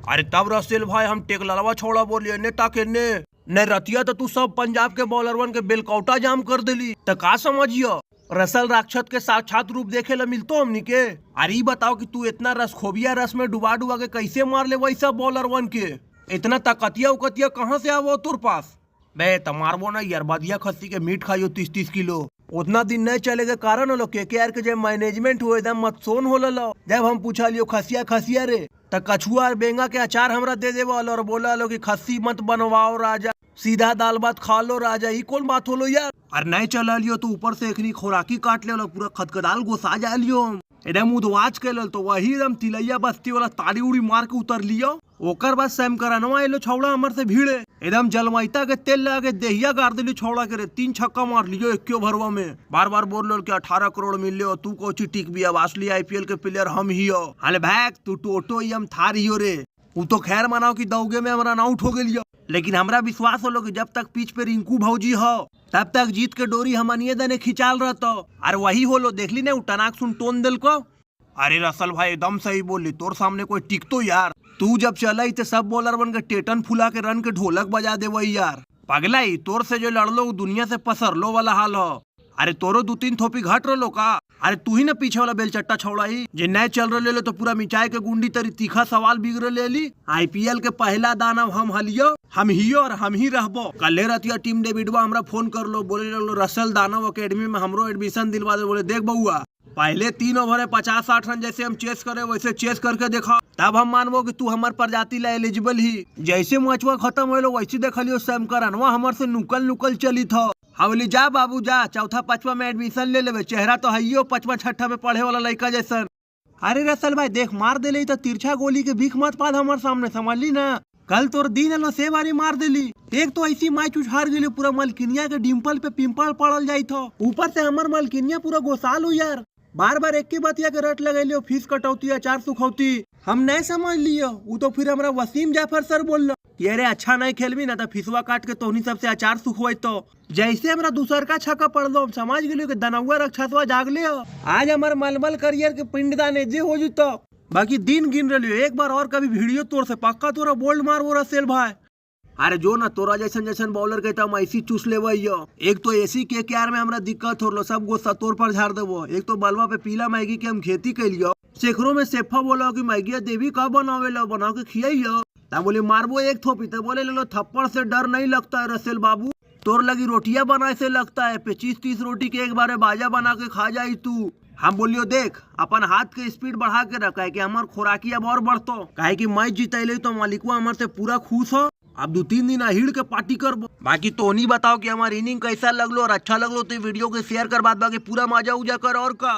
अरे तब रसेल भाई हम टेकलरवा छोड़ा बोलिए ने ताके ने रतिया तो तू सब पंजाब के बॉलरवन के बेलकौटा जाम कर दिली तो का समझियो रसल राक्षस के साक्षात रूप देखे ला मिलतो हमनी के। अरे बताओ कि तू इतना रसखोबिया रस में डुबा डुबा के कैसे मार ले वैसा बॉलरवन के, इतना ताकतिया उकतिया कहाँ से आवो तुर पास। बे तमारबो ना यार बदिया खस्सी के मीट खाइयो 30-30 किलो, उतना दिन नहीं चले के कारण होलो केकेआर के जब मैनेजमेंट हुए एकदम मतसोन हो लो। जब हम पूछा लियो खसिया खसिया रे तो कछुआ और बेंगा के अचार हमरा दे देवो और बोला लो कि खस्सी मत बनवाओ राजा, सीधा दाल भात खा लो राजा। ये कौन बात होलो यार। अरे नहीं चला लियो तो ऊपर से एकनी खोराकी काट ले पूरा खदखदाल गोसा जा लियो एकदम उदवाज के तो वही एकदम तिलैया बस्ती वाला ताड़ी उड़ी मार के उतर लियो। ओकर बाद सैम करानवा एलो छौड़ा हमर से भीड़े एकदम जलमैता के तेल लगा के देहिया गाड़ दिली छौड़ा के रे 3 छक्का मार लियो एक भरवा में। बार बार बोल लो कि 18 करोड़ मिल लो तू कोची टिक भी अब असली आईपीएल के प्लेयर हम ही हो। अरे भाग तू टोटो ही हम थार ही हो रे। वो तो खैर मानाओ कि दौगे में हमारा आउट हो गई, लेकिन हमरा विश्वास हो लो कि जब तक पिच पे रिंकू भौजी हो तब तक जीत के डोरी हमनिए दने खिंचाल रहता। अरे वही होलो देख ली ने टनाक सुन टोन दिल को। अरे रसल भाई एकदम सही बोली, तोर सामने कोई टिक तो यार। तू जब चला तो सब बॉलर बन के टेटन फुला के रन के ढोलक बजा दे वही यार। पगला ही तोर से जो लड़ लो दुनिया से पसर लो वाला हाल हो। अरे तोरो 2-3 थोपी घट रहो का। अरे तू ही ना पीछे वाला बेलचट्टा छौड़ा ही जे नए चल रहे ले तो पूरा मिचाई के गुंडी तरी तीखा सवाल बिगड़ ले ली। आईपीएल के पहला दानव हम हलियो, हम हियो और हम ही रहबो। कल रतिया टीम डेविडवा हमरा फोन कर लो, बोले लो रसल दानव अकेडमी में हमरो एडमिशन दिलवा दे। बोले देख बउआ पहले 3 ओवर है 50-60 रन जैसे हम चेस करे वैसे चेस करके देखा, तब हम मानबो कि तू हमार प्रजाति ला एलिजिबल ही। जैसे मैचवा खत्म होलो वैसे देख लियो सैम करानवा हमार से नुकल चली था। हवली जा बाबू जा, चौथा 5वां में एडमिशन ले लेवे। चेहरा तो हइयो 5वां 6ठा में पढ़े वाला लड़का जैसन। अरे रसल भाई देख मार दे तो तिरछा गोली के भीख मत पाद हमारे सामने, समझ ली ना। कल तोर दिन अलो से बारी मार दिली। एक तो ऐसी मैच उछार गेली पूरा मलकिनिया के डिम्पल पे पिंपल पड़ल जाई था, ऊपर से हमार मलकिनिया पूरा गोसाल हो यार। बार बार एक ही बतिया के रट लगा लियो फीस कटौती अचार सुखौती, हम नहीं समझ लियो। वो तो फिर हमारा वसीम जाफर सर बोल कि अरे अच्छा नहीं खेलवी ना तो फीसवा काट के तोहनी सबसे अचार सुखवाई। तो जैसे हमारा दूसर का छक्का पड़ लो हम समझ गए कि दनौआ रक्षसवा जाग ले। आज हमारे मलमल करियर के पिंडदान जे हो जतो, बाकी दिन गिन रही। एक बार और कभी वीडियो तोड़ से पक्का तोरा बोल्ड मार वो रसेल भाई। अरे जो ना तोरा जैसन बॉलर के हम ऐसी चूस ले। एक तो एसी के केआर में हमरा दिक्कत हो लो, सब गुस्सा तोर पर झाड़ देवो। एक तो बलवा पे पीला मैगी के हम खेती कैलियो, शेखरों में सेफा बोला कि मैगी देवी का बनावे लो, बना के खियाइयो। ता बोले मारबो एक थोपी, तो बोले लो थप्पड़ से डर नहीं लगता है रसेल बाबू, तोर लगी रोटियां बनाए से लगता है। 25-30 रोटी के एक बारे बाजा बना के खा जाई तू। हम बोलियो देख अपन हाथ के स्पीड बढ़ा के रखा है कि हमार खोराकी अब और बढ़तो, काहे कि मैच जीतैले तो मालिकवा हमार से पूरा खुश हो। अब 2-3 दिन हिड़ के पार्टी करबो। बाकी तो नहीं बताओ कि हमारी इनिंग कैसा लगलो और अच्छा लगलो तो वीडियो के शेयर कर, बाद बाकी पूरा मजा उजा कर और का।